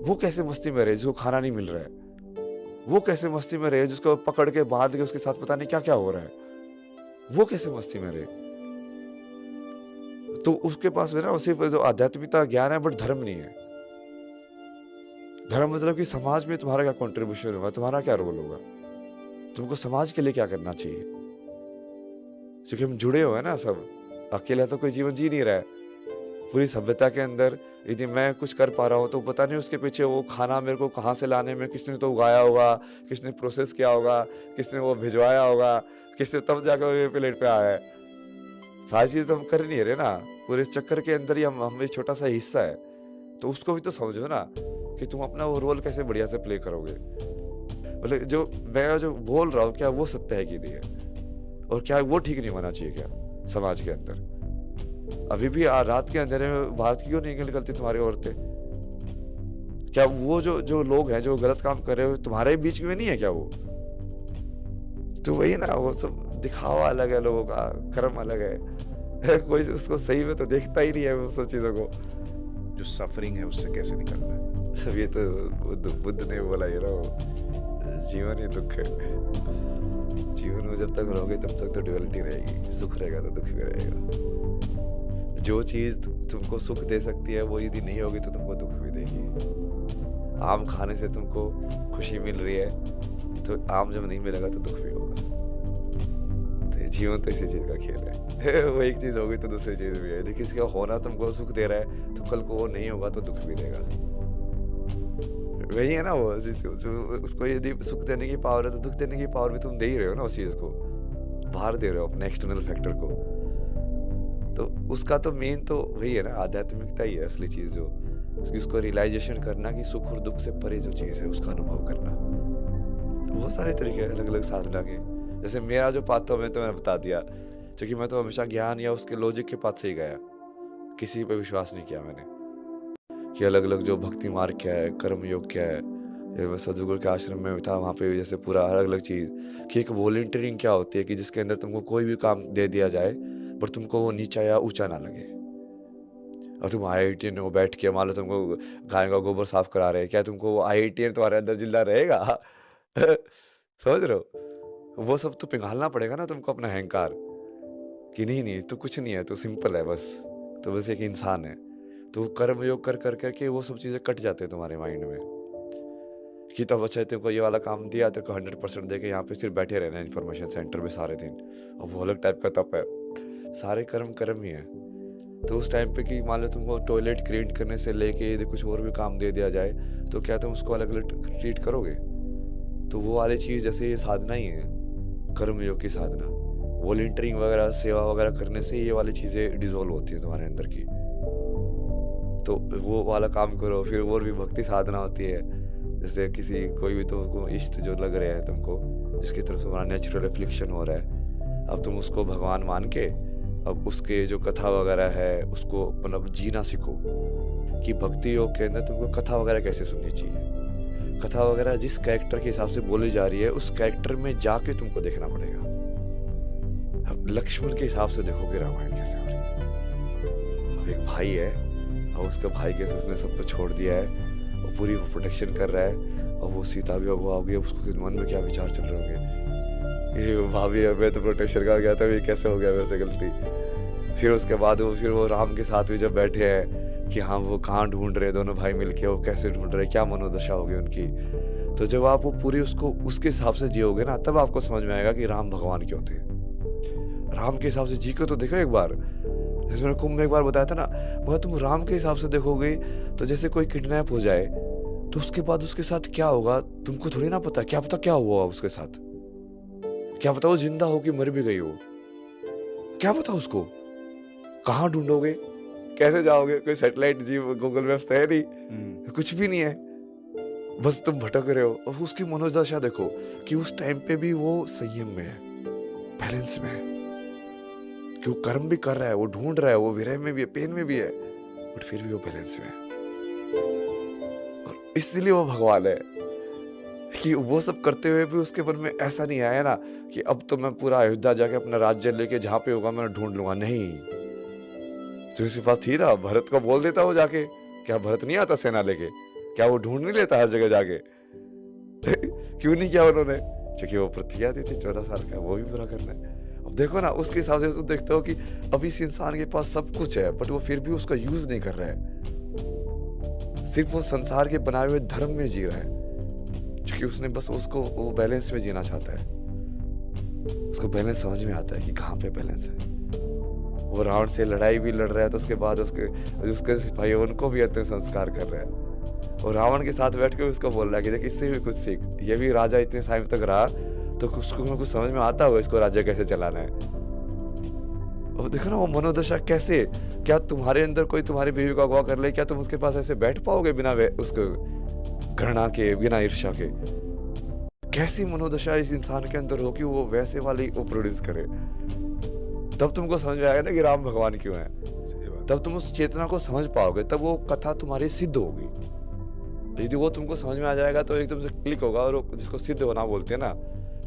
वो कैसे मस्ती में रहे जिसको खाना नहीं मिल रहा है, वो कैसे मस्ती में रहे जिसको पकड़ के बांध के उसके साथ पता नहीं क्या क्या हो रहा है, वो कैसे मस्ती में रहे। तो उसके पास है ना सिर्फ जो आध्यात्मिकता ज्ञान है, बट धर्म नहीं है। धर्म मतलब कि समाज में तुम्हारा क्या कंट्रीब्यूशन होगा, तुम्हारा क्या रोल होगा, तुमको समाज के लिए क्या करना चाहिए। क्योंकि हम जुड़े हुए हैं ना सब, अकेला तो कोई जीवन जी नहीं रहा है। पूरी सभ्यता के अंदर यदि मैं कुछ कर पा रहा हूँ तो पता नहीं उसके पीछे वो खाना मेरे को कहाँ से लाने में किसने तो उगाया होगा, किसने प्रोसेस किया होगा, किसने वो भिजवाया होगा, किसने तब जाकर मेरे प्लेट पे आया है। सारी चीज़ तो हम कर नहीं रहे ना, पूरे इस चक्कर के अंदर ही हम एक छोटा सा हिस्सा है। तो उसको भी तो समझो ना कि तुम अपना वो रोल कैसे बढ़िया से प्ले करोगे। मतलब जो मैं जो बोल रहा हूँ क्या वो सत्य है कि नहीं है, और क्या वो ठीक नहीं होना चाहिए क्या समाज के अंदर। अभी भी रात के अंधेरे में बाहर क्यों नहीं निकलती तुम्हारी औरतें, क्या वो जो लोग हैं जो गलत काम कर रहे हो तुम्हारे बीच में नहीं है क्या वो। तो वही ना, वो सब दिखावा अलग है, लोगों का कर्म अलग है। कोई उसको सही में तो देखता ही नहीं है वो सब चीजों को। जो सफरिंग है उससे कैसे निकलना है। सब ये तो बुद्ध ने बोला ये ना, जीवन ही दुख है। जीवन में जब तक रहोगे तब तक तो ड्युअलिटी रहेगी, सुख रहेगा तो दुख भी रहेगा। जो चीज तुमको सुख दे सकती है वो यदि नहीं होगी तो तुमको दुख भी देगी। आम खाने से तुमको खुशी मिल रही है, तो आम जब नहीं मिलेगा तो दुख भी होगा। तो जीवन तो इसी चीज का खेल है। वो एक चीज होगी तो दूसरी चीज भी है। यदि किसी का होना तुमको सुख दे रहा है तो कल को वो नहीं होगा तो दुख भी देगा। वही है ना वो, उसको यदि सुख देने की पावर है तो दुख देने की पावर भी तुम दे ही रहे हो ना उस चीज को, बाहर दे रहे हो अपने एक्सटर्नल फैक्टर को। तो उसका तो मेन तो वही है ना, आध्यात्मिकता ही है असली चीज। जो उसको रियलाइजेशन करना कि सुख और दुख से परे जो चीज है उसका अनुभव करना। तो बहुत सारे तरीके हैं अलग अलग साधना के। जैसे मेरा जो पाथ था मैं तो मैंने बता दिया, क्योंकि मैं तो हमेशा ज्ञान या उसके लॉजिक के पाथ से ही गया, किसी पे विश्वास नहीं किया मैंने कि अलग अलग जो भक्ति मार्ग क्या है, कर्म योग क्या है। मैं सदगुरु के आश्रम में था, वहाँ पे जैसे पूरा अलग अलग चीज़ कि एक वॉलंटियरिंग क्या होती है कि जिसके अंदर तुमको कोई भी काम दे दिया जाए पर तुमको वो नीचा या ऊंचा ना लगे। और तुम IITian हो बैठ के, मान लो तुमको गाय का गोबर साफ करा रहे हैं, क्या तुमको वो IITian तुम्हारे अंदर जिंदा रहेगा? समझ रहे हो? वो सब तो पिघालना पड़ेगा ना तुमको, अपना अहंकार कि नहीं तो कुछ नहीं है, तो सिंपल है बस, तो बस एक इंसान है। तो कर्म योग कर कर करके वो सब चीज़ें कट जाते हैं तुम्हारे माइंड में कि तब अच्छा तुमको ये वाला काम दिया, तेरे को 100% दे के यहाँ पे सिर्फ बैठे रहना इन्फॉर्मेशन सेंटर में सारे दिन, और वो अलग टाइप का तप है। सारे कर्म ही है। तो उस टाइम पे कि मान लो तुमको टॉयलेट क्लीन करने से लेके यदि कुछ और भी काम दे दिया जाए तो क्या तुम उसको अलग अलग ट्रीट करोगे? तो वो वाली चीज़ जैसे ये साधना ही है, कर्म योग की साधना। वॉलंटियरिंग वगैरह, सेवा वगैरह करने से ये वाली चीज़ें डिजोल्व होती है तुम्हारे अंदर की। तो वो वाला काम करो। फिर और भी भक्ति साधना होती है, जैसे किसी कोई भी तुमको इष्ट जो लग रहे हैं तुमको, जिसकी तरफ तुम्हारा नेचुरल रिफ्लेक्शन हो रहा है, अब तुम उसको भगवान मान के अब उसके जो कथा वगैरह है उसको मतलब जीना सीखो कि भक्ति योग के अंदर तुमको कथा वगैरह कैसे सुननी चाहिए। कथा वगैरह जिस कैरेक्टर के हिसाब से बोली जा रही है उस कैरेक्टर में जाके तुमको देखना पड़ेगा। अब लक्ष्मण के हिसाब से देखोगे रामायण कैसे हो रही है। अब एक भाई है और उसका भाई कैसे उसने सबको छोड़ दिया है और पूरी प्रोटेक्शन कर रहा है, और वो सीता भी अगुआ हो गई। उसके मन में क्या विचार चल रहे होंगे, ये भाभी मैं तो प्रोटेक्शन का गया था, ये कैसे हो गया वैसे गलती। फिर उसके बाद वो राम के साथ भी जब बैठे हैं कि हाँ वो कहाँ ढूंढ रहे, दोनों भाई मिलके वो कैसे ढूंढ रहे, क्या मनोदशा होगी उनकी। तो जब आप वो पूरी उसको उसके हिसाब से जियोगे ना, तब आपको समझ में आएगा कि राम भगवान क्यों थे। राम के हिसाब से जी के तो देखो एक बार। जैसे मैंने कुंभ में एक बार बताया था ना, मगर तुम राम के हिसाब से देखोगे तो जैसे कोई किडनैप हो जाए तो उसके बाद उसके साथ क्या होगा तुमको थोड़ी ना पता। क्या पता क्या हुआ उसके साथ, क्या पता वो जिंदा हो कि मर भी गई हो, क्या पता उसको। कहाँ ढूंढोगे, कैसे जाओगे, कोई सैटेलाइट जी गूगल मैप्स तो है नहीं, कुछ भी नहीं है, बस तुम भटक रहे हो। और उसकी मनोदशा देखो कि उस टाइम पे भी वो संयम में है, बैलेंस में है, कि वो कर्म भी कर रहा है, वो ढूंढ रहा है, वो विरह में भी है, पेन में भी है, बट फिर भी वो बैलेंस में है। और इसलिए वो भगवान है कि वो सब करते हुए भी उसके मन में ऐसा नहीं आया ना कि अब तो मैं पूरा अयोध्या जाके अपना राज्य लेके जहां पे होगा मैं ढूंढ लूंगा। नहीं, जो इसके पास थी ना, भरत को बोल देता वो जाके। क्या भरत नहीं आता सेना लेके? क्या वो ढूंढ नहीं लेता हर जगह जाके? क्यों नहीं किया उन्होंने? क्योंकि वो प्रतिज्ञा दी थी 14 साल का, वो भी पूरा करना है। अब देखो ना, उसके हिसाब से तुम देखते हो कि अब इस इंसान के पास सब कुछ है बट वो फिर भी उसका यूज नहीं कर रहा है, सिर्फ वो संसार के बनाए हुए धर्म में जी रहा है, क्योंकि उसने बस उसको वो बैलेंस में जीना चाहता है। उसको बैलेंस समझ में आता है कि कहाँ पे बैलेंस है। वो रावण से लड़ाई भी लड़ रहा है तो उसके बाद उसके सिपाही उनको भी अंतिम संस्कार कर रहा है, और रावण के साथ बैठ के उसको बोल रहा है कि देख इससे भी कुछ सीख, ये भी राजा इतने टाइम तक रहा तो उसको कुछ समझ में आता होगा इसको राज्य कैसे चलाना है। और देखो ना वो मनोदशा कैसे, क्या तुम्हारे अंदर कोई तुम्हारी बीवी का अगवा कर ले, क्या तुम उसके पास ऐसे बैठ पाओगे बिना उसको घृणा के, बिना ईर्ष्या के? कैसी मनोदशा इस इंसान के अंदर हो कि वो वैसे वाली वो प्रोड्यूस करे? तब तुमको समझ में आएगा ना कि राम भगवान क्यों है। तब तुम उस चेतना को समझ पाओगे, तब वो कथा तुम्हारी सिद्ध होगी। यदि वो तुमको समझ में आ जाएगा तो एकदम से क्लिक होगा, और जिसको सिद्ध होना बोलते हैं ना,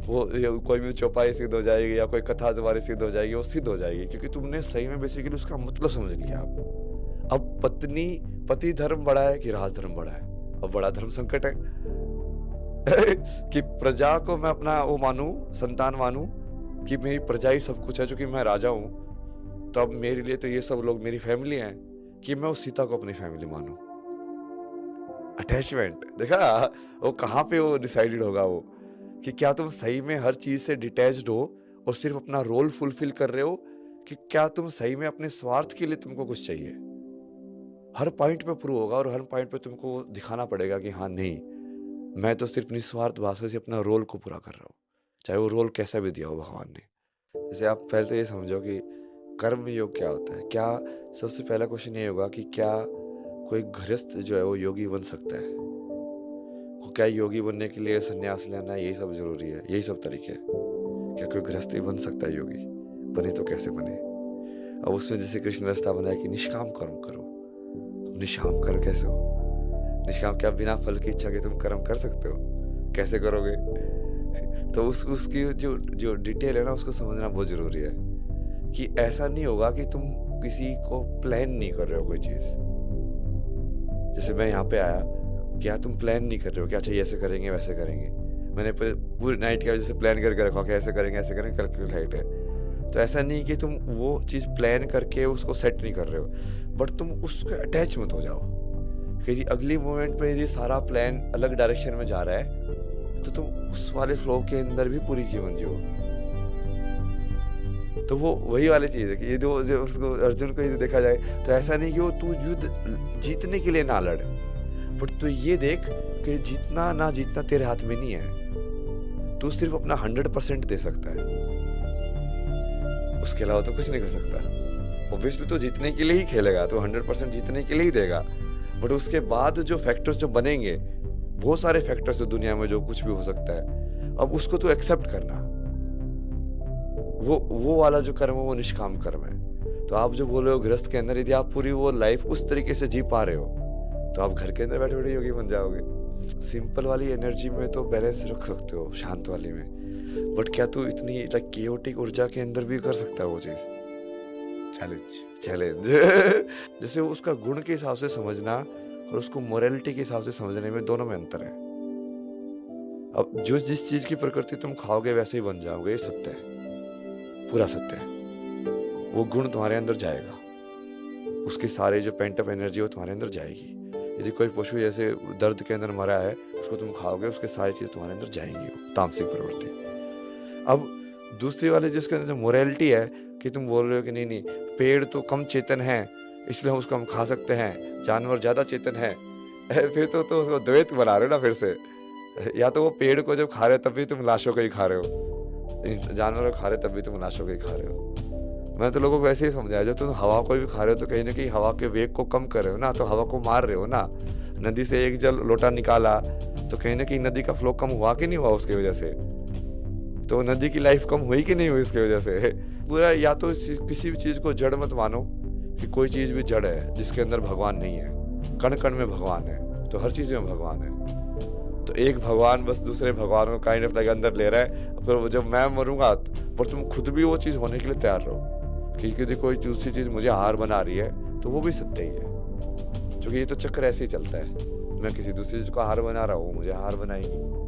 वो कोई भी चौपाई सिद्ध हो जाएगी या कोई कथा तुम्हारी सिद्ध हो जाएगी, वो सिद्ध हो जाएगी क्योंकि तुमने सही में बेसिकली उसका मतलब समझ लिया। अब पति धर्म बड़ा है कि राज धर्म बड़ा है? अब बड़ा धर्म संकट है कि प्रजा को मैं अपना वो मानूं, संतान मानूं कि मेरी प्रजा ही सब कुछ है, जो कि मैं राजा हूं, तो अब मेरे लिए तो ये सब लोग मेरी फैमिली हैं, कि मैं उस सीता को अपनी फैमिली मानूं। अटैचमेंट देखा वो कहाँ पे वो डिसाइडेड होगा, वो कि क्या तुम सही में हर चीज से डिटैच्ड हो और सिर्फ अपना रोल फुलफिल कर रहे हो, कि क्या तुम सही में अपने स्वार्थ के लिए तुमको कुछ चाहिए। हर पॉइंट पे प्रूव होगा और हर पॉइंट पे तुमको दिखाना पड़ेगा कि हाँ नहीं, मैं तो सिर्फ निस्वार्थ भाव से अपना रोल को पूरा कर रहा हूँ, चाहे वो रोल कैसा भी दिया हो भगवान ने। जैसे आप पहले तो ये समझो कि कर्म योग क्या होता है। क्या सबसे पहला क्वेश्चन ये होगा कि क्या कोई गृहस्थ जो है वो योगी बन सकता है? क्या योगी बनने के लिए संन्यास लेना यही सब जरूरी है, यही सब तरीके हैं? क्या कोई गृहस्थ ही बन सकता है योगी? बने तो कैसे बने? अब उसमें जैसे कृष्ण रास्ता बनाया कि निष्काम कर्म करो। निष्काम कर्म कैसे हो? निष्काम क्या बिना फल की इच्छा के तुम कर्म कर सकते हो? कैसे करोगे? तो उसकी जो डिटेल है ना, उसको समझना बहुत जरूरी है कि ऐसा नहीं होगा कि तुम किसी को प्लान नहीं कर रहे हो कोई चीज। जैसे मैं यहाँ पे आया, क्या तुम प्लान नहीं कर रहे हो कि अच्छा ये ऐसे करेंगे वैसे करेंगे? मैंने पूरी नाइट का जैसे प्लान करके रखा कि ऐसे करेंगे ऐसे करेंगे, कैलकुलेट है। तो ऐसा नहीं कि तुम वो चीज प्लान करके उसको सेट नहीं कर रहे हो, बट तुम उसको अटैच मत हो जाओ कि अगली मोमेंट पे यदि सारा प्लान अलग डायरेक्शन में जा रहा है तो तुम उस वाले फ्लो के अंदर भी पूरी जीवन जियो। तो वो वही वाली चीज है कि ये उसको अर्जुन को यदि देखा जाए तो ऐसा नहीं कि वो तू युद्ध जीतने के लिए ना लड़, बट तू ये देख कि जीतना ना जीतना तेरे हाथ में नहीं है। तू सिर्फ अपना 100% दे सकता है, उसके अलावा तो कुछ नहीं कर सकता। ऑब्वियसली तो जीतने के लिए ही खेलेगा, तो 100% जीतने के लिए ही देगा, बट उसके बाद जो फैक्टर्स जो बनेंगे, बहुत सारे फैक्टर्स है दुनिया में जो कुछ भी हो सकता है, अब उसको तो एक्सेप्ट करना। वो वाला जो कर्म है वो निष्काम कर्म है। तो आप जो बोल रहे हो गृहस्थ के अंदर यदि आप पूरी वो लाइफ उस तरीके से जी पा रहे हो तो आप घर के अंदर बैठे बैठे योगी बन जाओगे। सिंपल वाली एनर्जी में तो बैलेंस रख सकते हो, शांत वाली में, बट क्या तू इतनी लाइक केओटिक ऊर्जा के अंदर भी कर सकता है वो चीज? चैलेंज जैसे उसका गुण के हिसाब से समझना और उसको मोरालिटी के हिसाब से समझने में दोनों में अंतर है। अब जिस चीज की प्रकृति तुम खाओगे वैसे ही बन जाओगे, ये सत्य है, पूरा सत्य है। वो गुण तुम्हारे अंदर जाएगा, उसकी सारी जो पेंट अप एनर्जी हो तुम्हारे अंदर जाएगी। यदि कोई पशु जैसे दर्द के अंदर मरा है, उसको तुम खाओगे, उसके सारी चीज तुम्हारे अंदर जाएंगी, तामसिक प्रवृत्ति। अब दूसरी वाले जिसके अंदर जो मोरालिटी है कि तुम बोल रहे हो कि नहीं नहीं पेड़ तो कम चेतन है इसलिए उसको हम खा सकते हैं, जानवर ज़्यादा चेतन है, फिर तो उसको द्वैत बना रहे हो ना फिर से। या तो वो पेड़ को जब खा रहे हो तब भी तुम लाशों को ही खा रहे हो, जानवर को खा रहे हो तब भी तुम लाशों को ही खा रहे हो। मैंने तो लोगों को ऐसे ही समझाया, जब तुम हवा को भी खा रहे हो तो कहीं ना कहीं हवा के वेग को कम कर रहे हो ना, तो हवा को मार रहे हो ना। नदी से एक जल लोटा निकाला तो कहीं ना कहीं नदी का फ्लो कम हुआ कि नहीं हुआ उसकी वजह से, तो नदी की लाइफ कम हुई कि नहीं हुई इसकी वजह से। पूरा या तो किसी भी चीज़ को जड़ मत मानो कि कोई चीज़ भी जड़ है जिसके अंदर भगवान नहीं है, कण कण में भगवान है, तो हर चीज़ में भगवान है। तो एक भगवान बस दूसरे भगवान को काइंड ऑफ लाइक अंदर ले रहा है, फिर जब मैं मरूंगा पर तुम खुद भी वो चीज़ होने के लिए तैयार रहो कि यदि कोई दूसरी चीज़ मुझे हार बना रही है तो वो भी सत्य ही है, क्योंकि ये तो चक्र ऐसे ही चलता है। मैं किसी दूसरी चीज़ को हार बना रहा हूँ, मुझे हार बनाएगी।